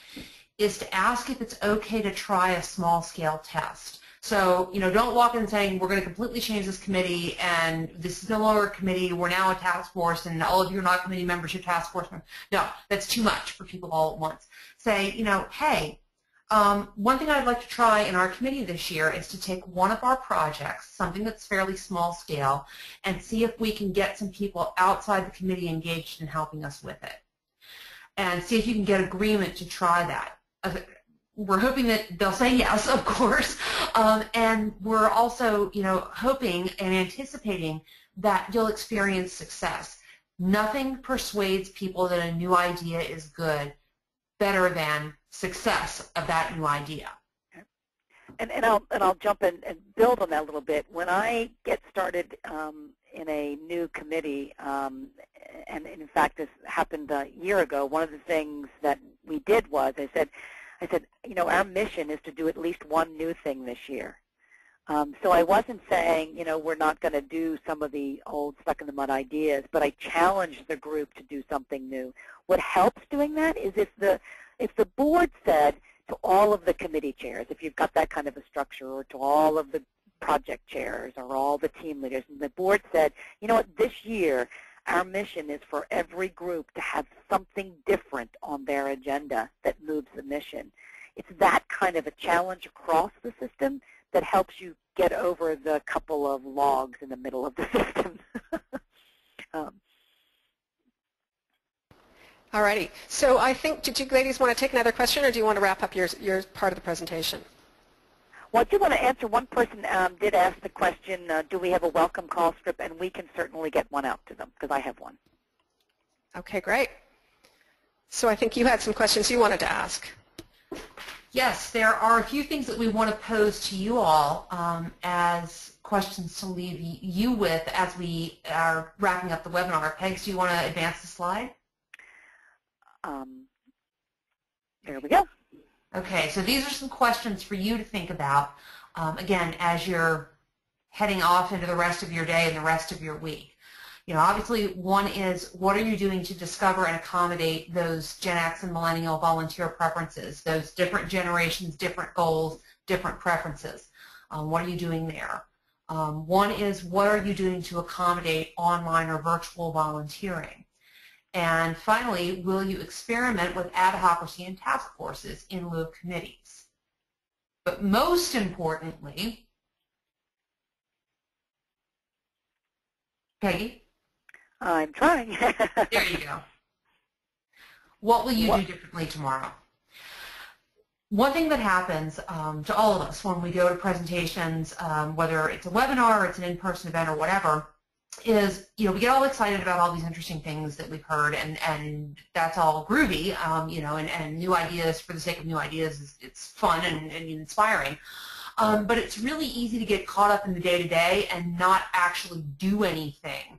is to ask if it's okay to try a small-scale test. So, you know, don't walk in saying, we're going to completely change this committee, and this is no longer a committee, we're now a task force, and all of you are not committee members, you're task force members. No, that's too much for people all at once. Say, you know, hey, one thing I'd like to try in our committee this year is to take one of our projects, something that's fairly small scale, and see if we can get some people outside the committee engaged in helping us with it. And see if you can get agreement to try that. We're hoping that they'll say yes, of course, and we're also, you know, hoping and anticipating that you'll experience success. Nothing persuades people that a new idea is good better than success of that new idea. And I'll jump in and build on that a little bit. When I get started in a new committee, and in fact this happened a year ago, one of the things that we did was I said, you know, our mission is to do at least one new thing this year. So I wasn't saying, you know, we're not going to do some of the old stuck-in-the-mud ideas, but I challenged the group to do something new. What helps doing that is if the board said to all of the committee chairs, if you've got that kind of a structure, or to all of the project chairs or all the team leaders, and the board said, you know what, this year our mission is for every group to have something different on their agenda that moves the mission. It's that kind of a challenge across the system that helps you get over the couple of logs in the middle of the system. All righty. So I think, did you ladies want to take another question, or do you want to wrap up your part of the presentation? Well, I do want to answer. One person did ask the question, do we have a welcome call script? And we can certainly get one out to them, because I have one. Okay, great. So I think you had some questions you wanted to ask. Yes, there are a few things that we want to pose to you all as questions to leave you with as we are wrapping up the webinar. Peg, do you want to advance the slide? There we go. Okay, so these are some questions for you to think about, again, as you're heading off into the rest of your day and the rest of your week. You know, obviously, one is, what are you doing to discover and accommodate those Gen X and millennial volunteer preferences, those different generations, different goals, different preferences? What are you doing there? One is, what are you doing to accommodate online or virtual volunteering? And finally, will you experiment with adhocracy and task forces in lieu of committees? But most importantly, Peggy? I'm trying. There you go. What will you do differently tomorrow? One thing that happens to all of us when we go to presentations, whether it's a webinar or it's an in-person event or whatever, is, you know, we get all excited about all these interesting things that we've heard, and that's all groovy, you know, and new ideas for the sake of new ideas, it's fun and inspiring. But it's really easy to get caught up in the day-to-day and not actually do anything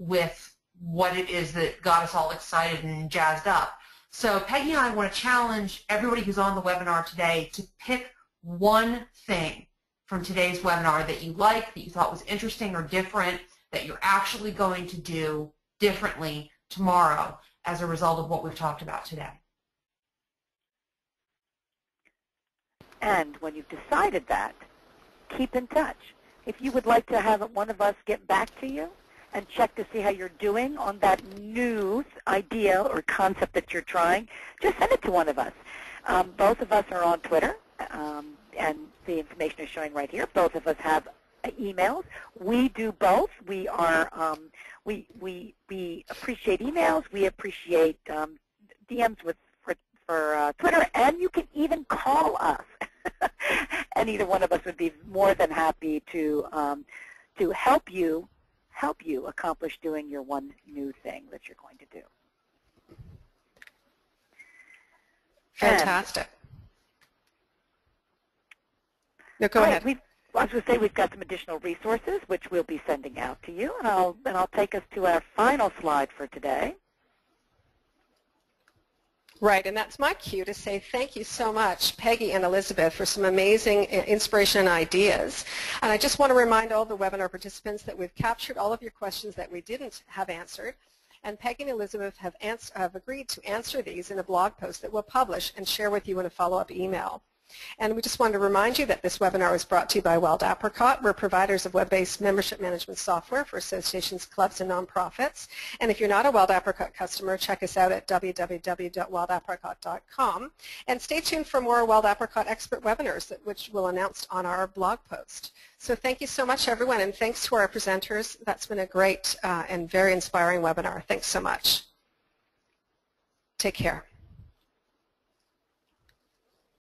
with what it is that got us all excited and jazzed up. So Peggy and I want to challenge everybody who's on the webinar today to pick one thing from today's webinar that you liked, that you thought was interesting or different, that you're actually going to do differently tomorrow as a result of what we've talked about today. And when you've decided that, keep in touch. If you would like to have one of us get back to you and check to see how you're doing on that new idea or concept that you're trying, just send it to one of us. Both of us are on Twitter, and the information is showing right here. Both of us have emails. We do both. We We appreciate emails. We appreciate DMs for Twitter, and you can even call us. And either one of us would be more than happy to help you accomplish doing your one new thing that you're going to do. Fantastic. No, go ahead. I was going to say we've got some additional resources which we'll be sending out to you, and I'll take us to our final slide for today. Right, and that's my cue to say thank you so much, Peggy and Elizabeth, for some amazing inspiration and ideas. And I just want to remind all the webinar participants that we've captured all of your questions that we didn't have answered, and Peggy and Elizabeth have agreed to answer these in a blog post that we'll publish and share with you in a follow-up email. And we just wanted to remind you that this webinar was brought to you by Apricot. We're providers of web-based membership management software for associations, clubs, and nonprofits. And if you're not a Apricot customer, check us out at www.wildapricot.com. And stay tuned for more Apricot expert webinars, which we'll announce on our blog post. So thank you so much, everyone, and thanks to our presenters. That's been a great and very inspiring webinar. Thanks so much. Take care.